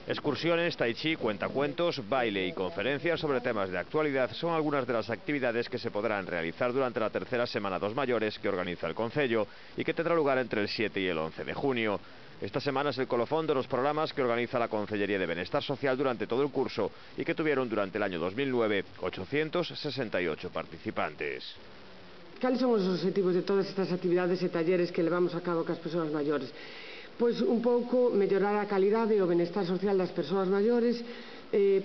Excursiones, tai chi, cuentacuentos, baile y conferencias sobre temas de actualidad son algunas de las actividades que se podrán realizar durante la tercera Semana dos Mayores que organiza el Concello y que tendrá lugar entre el 7 y el 11 de junio. Esta semana es el colofón de los programas que organiza la Concellería de Benestar Social durante todo el curso y que tuvieron durante el año 2009 868 participantes. Cales son os objetivos de todas estas actividades e talleres que levamos a cabo cas persoas maiores? Pois un pouco mellorar a calidade e o benestar social das persoas maiores,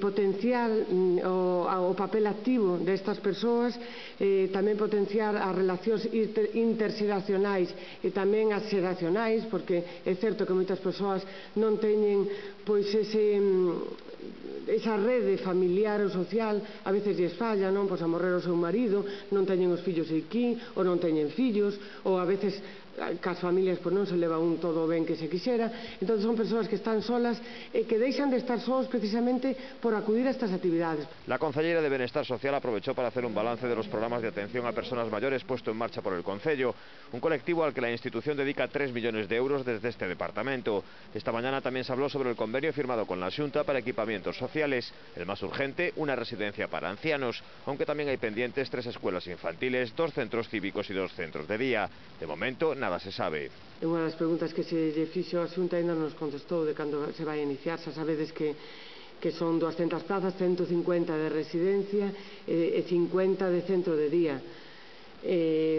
potenciar o papel activo destas persoas, tamén potenciar as relacións interxeracionais e tamén as xeracionais, porque é certo que moitas persoas non teñen pois esa rede familiar ou social, a veces lles falla, non? Pois a morrer o seu marido, non teñen os fillos aquí, ou non teñen fillos, ou a veces cas familias non se leva un todo ben que se quixera. Entón son persoas que están solas e que deixan de estar solos precisamente por acudir a estas actividades. La Concellería de Benestar Social aprovechó para hacer un balance de los programas de atención a personas mayores puesto en marcha por el Concello, un colectivo al que la institución dedica 3 millones de euros desde este departamento. Esta mañana también se habló sobre el convenio firmado con la Xunta para equipamientos sociales, el más urgente, una residencia para ancianos, aunque también hay pendientes 3 escuelas infantiles, 2 centros cívicos y 2 centros de día. De momento, nada se sabe. Unha das preguntas que se lle fixo a Xunta ainda nos contestou de cando se vai a iniciar. Xa sabedes que son 200 plazas, 150 de residencia e 50 de centro de día.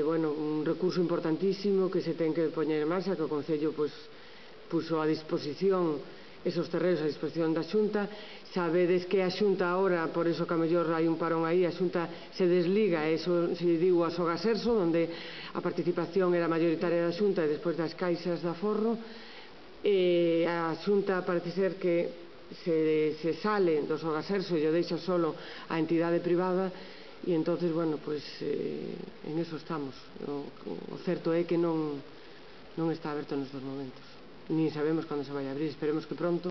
Bueno, un recurso importantísimo que se ten que poñer en marcha, que o Concello puso a disposición esos terrenos a disposición da Xunta. Sabedes que a Xunta ahora, por iso que a mellor hai un parón aí, a Xunta se desliga, eso se digo a Sogaserso, onde a participación era mayoritaria da Xunta e despois das caixas de aforro. A Xunta parece ser que se sale do Sogaserso e o deixa solo a entidade privada e entonces, bueno, pois en eso estamos. O certo é que non está aberto nestes momentos. Ni sabemos cando se vai a abrir, esperemos que pronto.